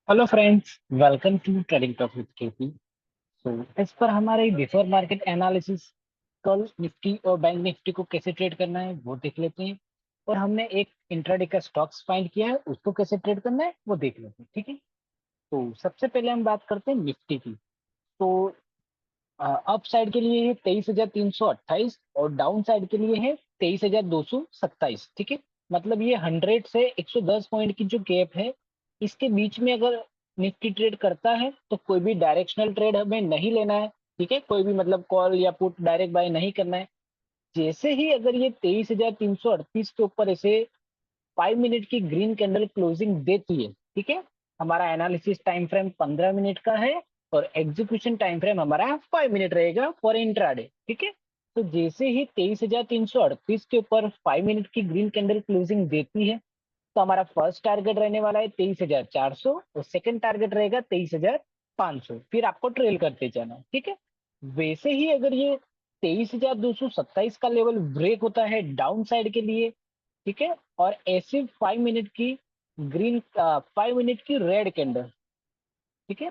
Hello friends, welcome to trading talk with KP. So इस पर हमारे बिफोर मार्केट एनालिसिस कल निफ्टी और बैंक निफ्टी को कैसे ट्रेड करना है वो देख लेते हैं। और हमने एक इंट्राडे का स्टॉक्स फाइंड किया है, उसको कैसे ट्रेड करना है वो देख लेते हैं। ठीक है, तो सबसे पहले हम बात करते हैं निफ्टी की। तो अप साइड के लिए है 23,328 और डाउन साइड के लिए है 23,227। ठीक है, मतलब ये 100 से 110 पॉइंट की जो गैप है, इसके बीच में अगर निफ्टी ट्रेड करता है तो कोई भी डायरेक्शनल ट्रेड हमें नहीं लेना है। ठीक है, कोई भी मतलब कॉल या पुट डायरेक्ट बाय नहीं करना है। जैसे ही अगर ये 23,338 के ऊपर ऐसे 5 मिनट की ग्रीन कैंडल क्लोजिंग देती है, ठीक है, हमारा एनालिसिस टाइम फ्रेम 15 मिनट का है और एग्जीक्यूशन टाइम फ्रेम हमारा 5 मिनट रहेगा फॉर इंट्राडे। ठीक है, तो जैसे ही 23,338 के ऊपर 5 मिनट की ग्रीन कैंडल क्लोजिंग देती है, तो हमारा फर्स्ट टारगेट रहने वाला है 23,400 और सेकंड टारगेट रहेगा 23,500। फिर आपको ट्रेल करते जाना है। ठीक है, वैसे ही अगर ये 23,227 का लेवल ब्रेक होता है डाउन साइड के लिए, ठीक है, और ऐसे 5 मिनट की ग्रीन 5 मिनट की रेड कैंडल, ठीक है,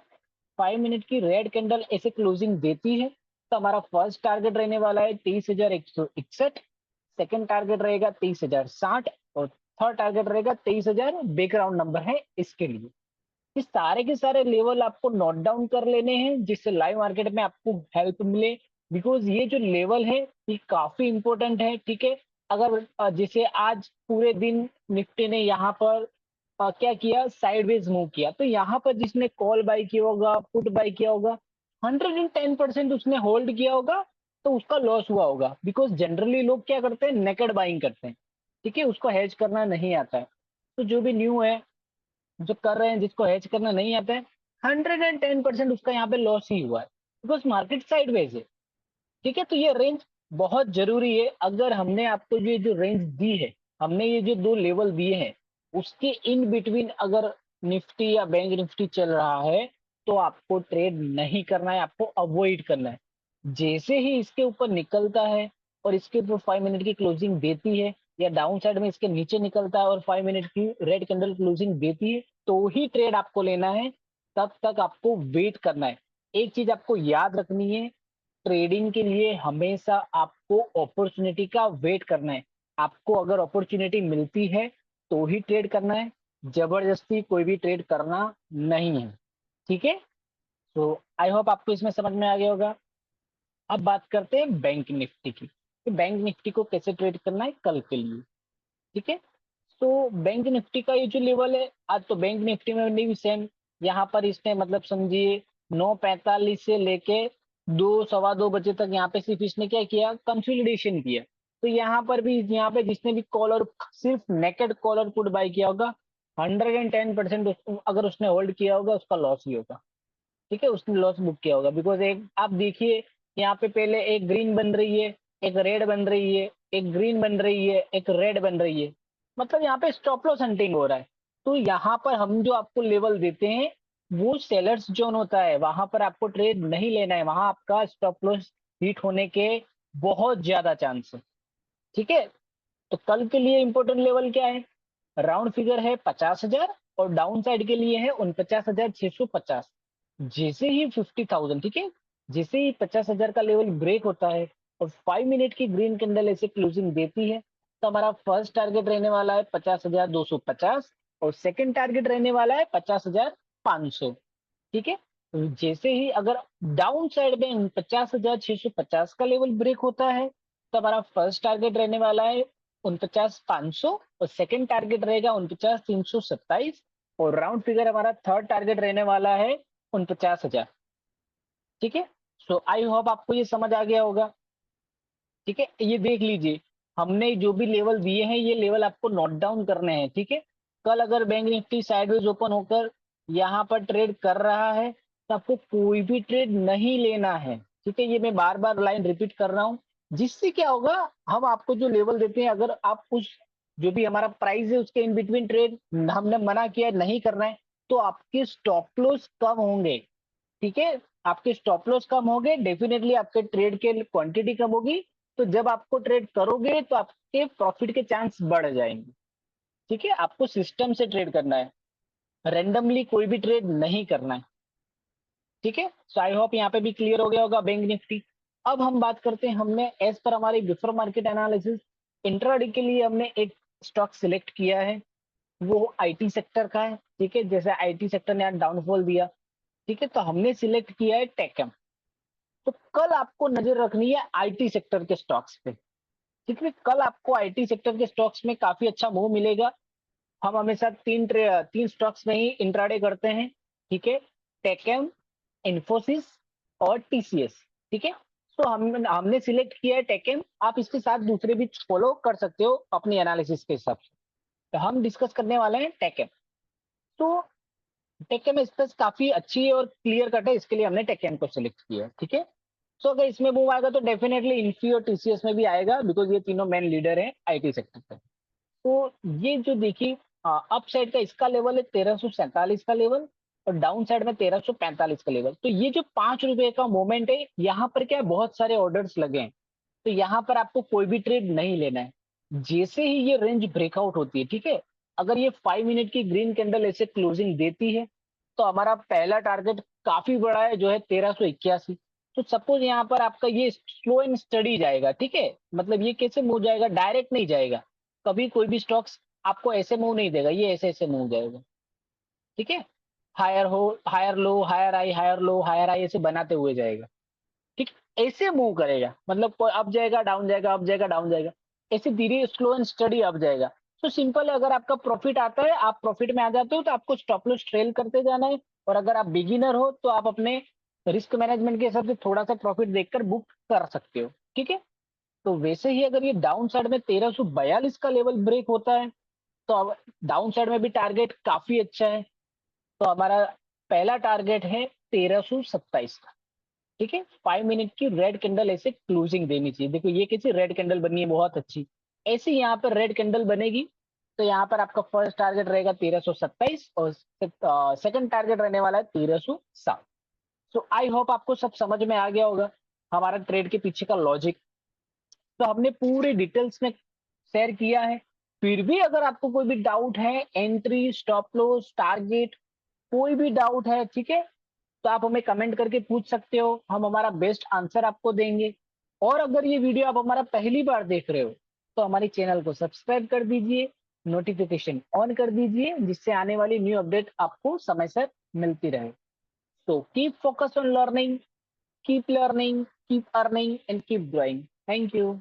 5 मिनट की रेड कैंडल ऐसे क्लोजिंग देती है, तो हमारा फर्स्ट टारगेट रहने वाला है 23,161, सेकंड टारगेट रहेगा 23,060 और थर्ड टारगेट रहेगा 23,000। बैकग्राउंड नंबर है इसके लिए। ये सारे के सारे लेवल आपको नोट डाउन कर लेने हैं जिससे लाइव मार्केट में आपको हेल्प मिले। बिकॉज ये जो लेवल है ये काफी इंपॉर्टेंट है। ठीक है, अगर जैसे आज पूरे दिन निफ्टी ने यहाँ पर क्या किया, साइडवेज मूव किया, तो यहाँ पर जिसने कॉल बाय किया होगा, पुट बाय किया होगा, 110% उसने होल्ड किया होगा, तो उसका लॉस हुआ होगा। बिकॉज जनरली लोग क्या करते हैं, नेकेड बाइंग करते हैं। ठीक है, उसको हेज करना नहीं आता है। तो जो भी न्यू है, जो कर रहे हैं, जिसको हेज करना नहीं आता है, 110% उसका यहाँ पे लॉस ही हुआ है। बिकॉज मार्केट साइडवेज है। ठीक है, तो ये रेंज बहुत जरूरी है। अगर हमने आपको ये जो रेंज दी है, हमने ये जो दो लेवल दिए हैं, उसके इन बिटवीन अगर निफ्टी या बैंक निफ्टी चल रहा है, तो आपको ट्रेड नहीं करना है, आपको अवॉइड करना है। जैसे ही इसके ऊपर निकलता है और इसके ऊपर 5 मिनट की क्लोजिंग देती है, या डाउन साइड में इसके नीचे निकलता है और 5 मिनट की रेड कैंडल क्लोजिंग देती है, तो ही ट्रेड आपको लेना है। तब तक आपको वेट करना है। एक चीज आपको याद रखनी है, ट्रेडिंग के लिए हमेशा आपको अपॉर्चुनिटी का वेट करना है। आपको अगर अपॉर्चुनिटी मिलती है तो ही ट्रेड करना है, जबरदस्ती कोई भी ट्रेड करना नहीं है। ठीक है, तो आई होप आपको इसमें समझ में आ गया होगा। अब बात करते हैं बैंक निफ्टी की, कि बैंक निफ्टी को कैसे ट्रेड करना है कल के लिए। ठीक है, तो बैंक निफ्टी का ये जो लेवल है, आज तो बैंक निफ्टी में भी सेम, यहाँ पर इसने मतलब समझिए 9:45 से लेके 2 सवा 2 बजे तक यहाँ पे सिर्फ इसने क्या किया, कंसोलिडेशन किया। तो यहाँ पर भी, यहाँ पे जिसने भी कॉल और सिर्फ नेकेड कॉल और पुट बाय किया होगा, 110% अगर उसने होल्ड किया होगा उसका लॉस ही होगा। ठीक है, उसने लॉस बुक किया होगा। बिकॉज एक आप देखिए, यहाँ पे पहले एक ग्रीन बन रही है, एक रेड बन रही है, एक ग्रीन बन रही है, एक रेड बन रही है, मतलब यहाँ पे स्टॉप लॉस हंटिंग हो रहा है। तो यहाँ पर हम जो आपको लेवल देते हैं वो सेलर्स जोन होता है, वहां पर आपको ट्रेड नहीं लेना है, वहां आपका स्टॉप लॉस हिट होने के बहुत ज्यादा चांस है। ठीक है, तो कल के लिए इंपॉर्टेंट लेवल क्या है, राउंड फिगर है 50,000 और डाउन साइड के लिए है 49,650। जैसे ही 50,000, ठीक है, जैसे ही 50,000 का लेवल ब्रेक होता है और 5 मिनट की ग्रीन कैंडल ऐसे क्लोजिंग देती है, तो हमारा फर्स्ट टारगेट रहने वाला है 50,250 और सेकंड टारगेट रहने वाला है 50,500। ठीक है, तो जैसे ही अगर डाउन साइड में 50,650 का लेवल ब्रेक होता है, तो हमारा फर्स्ट टारगेट रहने वाला है 49,500 और सेकंड टारगेट रहेगा 49,327 और राउंड फिगर हमारा थर्ड टारगेट रहने वाला है 49,000। ठीक है, सो आई होप आपको ये समझ आ गया होगा। ठीक है, ये देख लीजिए, हमने जो भी लेवल दिए हैं ये लेवल आपको नोट डाउन करने हैं। ठीक है, कल अगर बैंक निफ्टी साइडवेज ओपन होकर यहाँ पर ट्रेड कर रहा है, तो आपको कोई भी ट्रेड नहीं लेना है। ठीक है, ये मैं बार बार लाइन रिपीट कर रहा हूँ। जिससे क्या होगा, हम आपको जो लेवल देते हैं, अगर आप उस जो भी हमारा प्राइस है उसके इन बिटवीन ट्रेड हमने मना किया नहीं करना है, तो आपके स्टॉप लॉस कम होंगे। ठीक है, आपके स्टॉप लॉस कम होंगे, डेफिनेटली आपके ट्रेड के क्वांटिटी कम होगी। तो जब आपको ट्रेड करोगे तो आपके प्रॉफिट के चांस बढ़ जाएंगे। ठीक है, आपको सिस्टम से ट्रेड करना है, रेंडमली कोई भी ट्रेड नहीं करना है, ठीक है। सो आई होप यहाँ पे भी क्लियर हो गया होगा बैंक निफ्टी। अब हम बात करते हैं, हमने एज पर हमारी बिफोर मार्केट एनालिसिस इंट्राडे के लिए हमने एक स्टॉक सिलेक्ट किया है, वो आईटी सेक्टर का है, ठीक है। जैसे आईटी सेक्टर ने आज डाउनफॉल दिया, ठीक है, तो हमने सिलेक्ट किया है टेकम। तो कल आपको नजर रखनी है आईटी सेक्टर के स्टॉक्स पे, ठीक है। कल आपको आईटी सेक्टर के स्टॉक्स में काफी अच्छा मूव मिलेगा। हम हमेशा तीन स्टॉक्स में ही इंट्राडे करते हैं, ठीक है। टेकम, इन्फोसिस और टीसीएस, ठीक है। तो हमने सिलेक्ट किया है टेकम। आप इसके साथ दूसरे भी फॉलो कर सकते हो अपनी एनालिसिस के हिसाब से। तो हम डिस्कस करने वाले हैं टेकम। तो टेकम स्पेस काफी अच्छी है और क्लियर कट है, इसके लिए हमने टेकम को सिलेक्ट किया है, ठीक है। सो अगर इसमें मूव आएगा तो डेफिनेटली इन्फी और टीसीएस में भी आएगा, बिकॉज ये तीनों मेन लीडर हैं आईटी सेक्टर पे। तो ये जो देखिए अप साइड का इसका लेवल है 1347 का लेवल, और डाउन साइड में 1345 का लेवल। तो ये जो ₹5 का मोमेंट है, यहाँ पर क्या है, बहुत सारे ऑर्डर्स लगे हैं। तो यहाँ पर आपको कोई भी ट्रेड नहीं लेना है। जैसे ही ये रेंज ब्रेकआउट होती है, ठीक है, अगर ये 5 मिनट की ग्रीन कैंडल ऐसे क्लोजिंग देती है, तो हमारा पहला टारगेट काफी बड़ा है, जो है 1381। तो सपोज यहाँ पर आपका ये स्लो एंड स्टडी जाएगा, ठीक है। मतलब ये कैसे मूव जाएगा, डायरेक्ट नहीं जाएगा। कभी कोई भी स्टॉक्स आपको ऐसे मूव नहीं देगा, ये ऐसे ऐसे मूव जाएगा, ठीक है। हायर हो, हायर लो, हायर आई, हायर लो, हायर आई, ऐसे बनाते हुए जाएगा, ठीक। ऐसे मूव करेगा, मतलब कोई अप जाएगा, डाउन जाएगा, अप जाएगा, डाउन जाएगा, ऐसे धीरे स्लो एंड स्टडी अप जाएगा। तो सिंपल है, अगर आपका प्रॉफिट आता है, आप प्रॉफिट में आ जाते हो, तो आपको स्टॉप लॉस ट्रेल करते जाना है। और अगर आप बिगिनर हो तो आप अपने रिस्क मैनेजमेंट के हिसाब से थोड़ा सा प्रॉफिट देखकर बुक कर सकते हो, ठीक है। तो वैसे ही अगर ये डाउन साइड में 1342 का लेवल ब्रेक होता है, तो अब डाउन साइड में भी टारगेट काफी अच्छा है। तो हमारा पहला टारगेट है 1327 का, ठीक है। 5 मिनट की रेड कैंडल ऐसे क्लोजिंग देनी चाहिए। देखो ये कैसी रेड कैंडल बनी है, बहुत अच्छी। ऐसी यहाँ पर रेड कैंडल बनेगी, तो यहाँ पर आपका फर्स्ट टारगेट रहेगा 1327, और सेकंड टारगेट रहने वाला है 1307। सो आई होप आपको सब समझ में आ गया होगा हमारा ट्रेड के पीछे का लॉजिक। तो हमने पूरे डिटेल्स में शेयर किया है। फिर भी अगर आपको कोई भी डाउट है, एंट्री, स्टॉप लॉस, टारगेट, कोई भी डाउट है, ठीक है, तो आप हमें कमेंट करके पूछ सकते हो, हम हमारा बेस्ट आंसर आपको देंगे। और अगर ये वीडियो आप हमारा पहली बार देख रहे हो, तो हमारे चैनल को सब्सक्राइब कर दीजिए, नोटिफिकेशन ऑन कर दीजिए, जिससे आने वाली न्यू अपडेट आपको समय से मिलती रहे। तो keep focus on learning, keep earning and keep growing. Thank you.